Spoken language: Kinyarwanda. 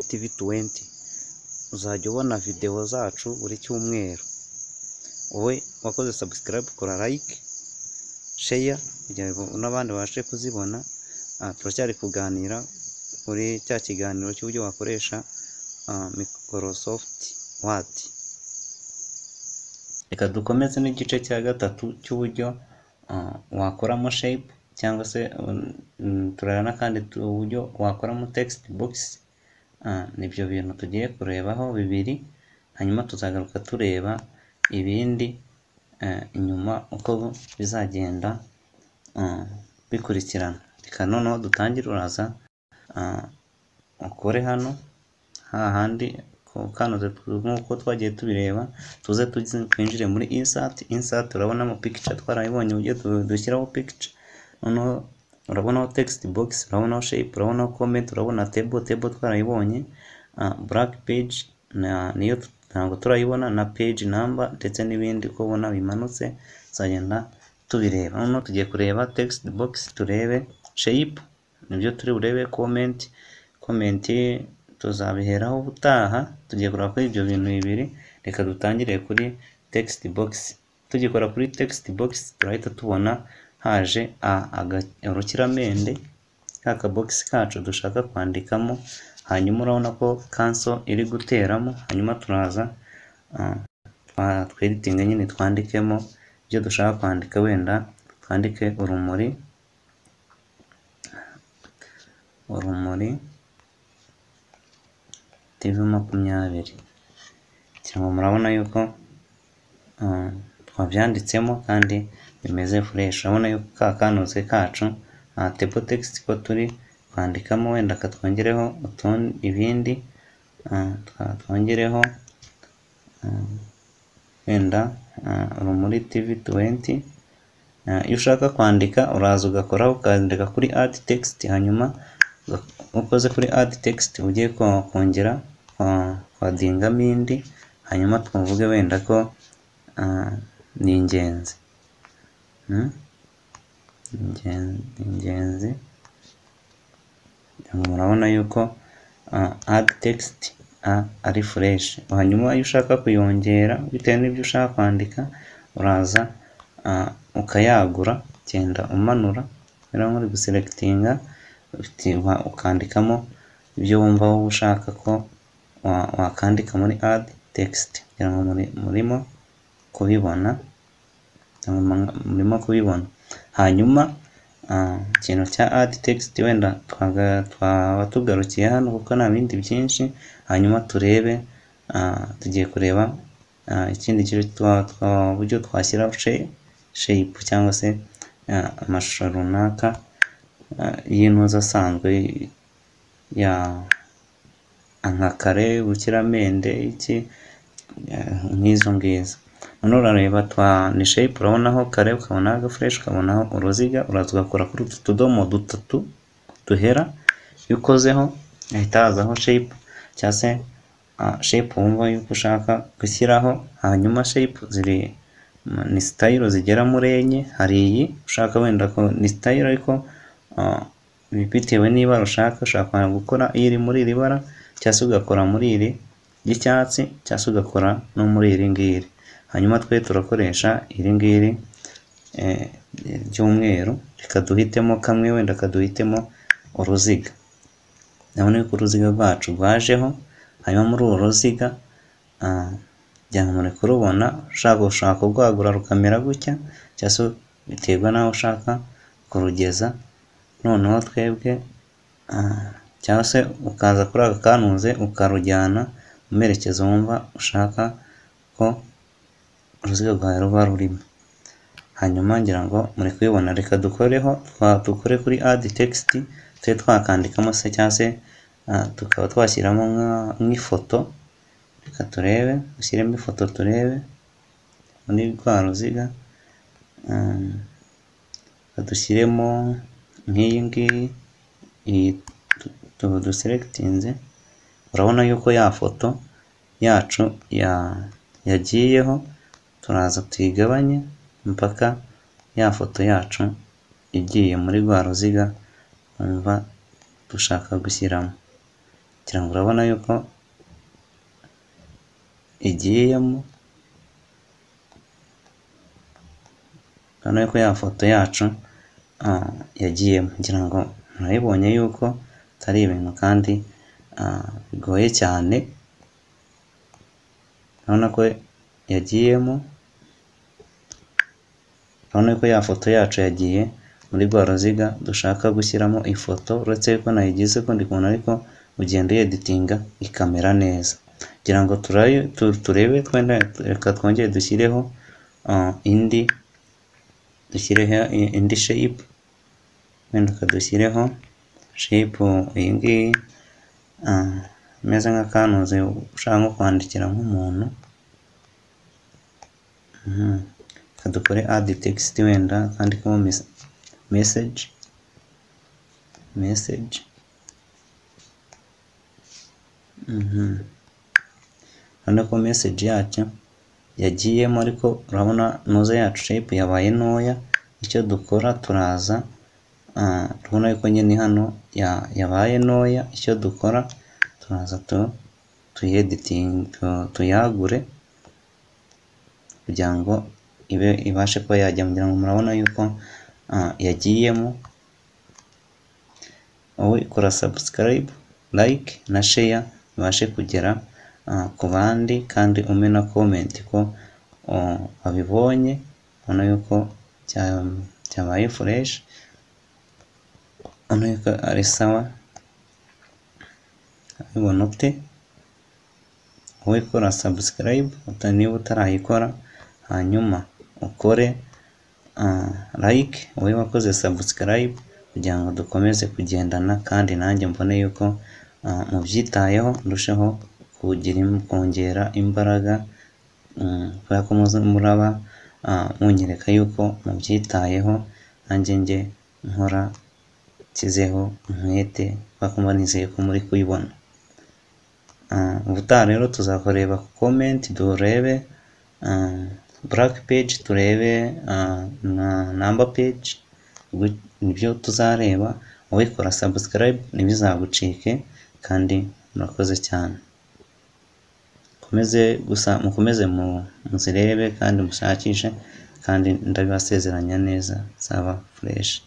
TV20 uzajya ubona video zacu buri cyumweru. Wowe wakoze subscribe, kora like, share kugira ngo n'abandi babashe kuzibona. Turacyari kuganira kuri cya kiganiro cy'uburyo wakoresha Microsoft Word. Reka dukomeze n'igice cya gatatu cy'uburyo wakoramo shape cyangwa se turarana kandi uburyo wakoramo text box. Nibyo bintu tugiye kurebaho bibiri, hanyuma tuzagaruka tureba ibindi inyuma uko bizagenda bikurikirana. Reka noneho dutangire. Uraza ukore hano hahandi kanoze nk'uko twagiye tubireba, tuze twinjire muri insert. Urabonamo picture twarayibonye uburyo dushyiraho picture. Noneho urabonaho text box, urabonaho shape, urabonaho comment, urabona table twarayibonye. Black page niyo ntabwo turayibona, na page number ndetse n'ibindi uko ubona bimanutse tuzagenda tubireba. Noneho tugiye kureba text box, turebe shape, nibyo turi burebe. Comment tuzabiheraho ubutaha. Tugiye kureba kuri ibyo bintu bibiri. Reka dutangire kuri text box. Tugikora kuri text box turahita tubona haje urukiramende kaka box kacu dushaka kwandikamo, hanyuma urabona ko cancel iri guteramo. Hanyuma turaza tweditinga nyine twandikemo ibyo dushaka kwandika. Wenda twandike urumuri TV20, cyangwa murabona yuko twabyanditsemo kandi bimeze fresh. Urabona yuko kanoze kacu table text ko turi kwandikamo. Wenda katwongereho ibindi, twongereho wenda urumuri TV20. Iyo ushaka kwandika uraza ugakoraho ukandika kuri add text, hanyuma ukoze kuri add text ugiye kongera kwadingamo indi, hanyuma twavuge wenda ko ni ingenzi. Murabona yuko add text ari fresh. Hanyuma iyo ushaka kuyongera bitewe n'ibyo ushaka kwandika, uraza ukayagura, genda umanura uri guselectinga ukandikamo ibyo wumva wowe ushaka ko wakandika muri add text, kugira ngo murimo kubibona. Hanyuma ikintu cya add text wenda twaba tugarukiye hano kuko nta bindi byinshi. Hanyuma turebe tugiye kureba ikindi uburyo twashyiraho shape cyangwa se amashusho runaka y'intuza asanzwe nka kare, urukiramende, iki nk'izo ngizo. Noneho urareba ni shape, urabonaho kare, ukabonaho agafresh, ukabonaho uruziga. Uraza ugakora kuri utu tudomo dutatu duhera. Iyo ukozeho ahita hazaho shape cyangwa se shape wumva yuko ushaka gushyiraho. Hanyuma shape ni style zigera muri enye. Hari iyi ushaka wenda ko ni style, ariko bitewe n'ibara ushaka gukora iri muri iri bara, cyangwa se ugakora muri iri ry'icyatsi, cyangwa se ugakora no muri iri ngiri. Hanyuma twe turakoresha iri ngiri ry'umweru. Reka duhitemo kamwe, wenda kaduhitemo uruziga. Ndabona yuko uruziga rwacu rwajeho. Hanyuma muri uru ruziga cyangwa muri kurubona, ushaka kurwagura rukamera gutya, cyangwa se biterwa n'aho ushaka kurugeza. Noneho twebwe cyangwa se ukaza kuri aka kanuze ukarujyana mu merekezo wumva ushaka ko uruziga rwawe ruba rurimo. Hanyuma ngira ngo muri kubibona. Reka dukore kuri add text, twe twakandikamo se cyangwa se tukaba twashyiramo nk'ifoto. Reka turebe, dushyiremo ifoto turebe muri rwa ruziga. Dushyiremo nk'iyi ngiyi duselectinze. Urabona yuko ya foto yacu yagiyeho. Turaza tuyigabanye mpaka ya foto yacu igiye muri rwa ruziga wumva dushaka gushyiramo. kugira ngo urabona yuko igiyemo, urabona yuko ya foto yacu yagiyemo, ngira ngo murayibonye yuko atari ibintu kandi bigoye cyane, urabona ko yagiyemo, urabona ko ya foto yacu yagiye muri rwa ruziga dushaka gushyiramo ifoto, uretse ko nayigize ko ndi kubona ariko ugenda uyeditinga ikamera neza, kugira ngo turebe reka twongere dushyireho indi shape, wenda dushyireho shape iyi ngiyi imeze nk'akanuze ushaka nko kwandikira nk'umuntu, dukore add text wenda kandikamo message, urabona ko message yacu yagiyemo, ariko urabona noze yacu shape yabaye ntoya, icyo dukora turaza turabona yuko nyine hano yabaye ntoya, icyo dukora turaza tuyagure kugira ngo ibashe kuba yajya, kugira ngo murabona yuko yagiyemo. Wowe kora subscribe, like na share ibashe kugera ku bandi, kandi ume na comment ko wabibonye, ubona yuko cyabaye fresh, ubona yuko ari sawa, ubibona ute? Wowe kora subscribe niba utarayikora, hanyuma ukore like, wowe wakoze subscribe, kugira ngo dukomeze kugendana, kandi nanjye mbone yuko mubyitayeho, ndusheho kongera imbaraga, kubera ko muraba munyereka yuko mubyitayeho, nanjye njye nkora nshyizeho umwete, kubera ko mba nizeye ko muri kuyibona. Ubutaha rero tuzakoreba ku comment, turebe black page, turebe na number page, nibyo tuzareba. Wowe kora subscribe ntibizagucike, kandi murakoze cyane, mukomeze muzirebe kandi mushakishe, kandi ndabibasezeranya neza zaba fresh.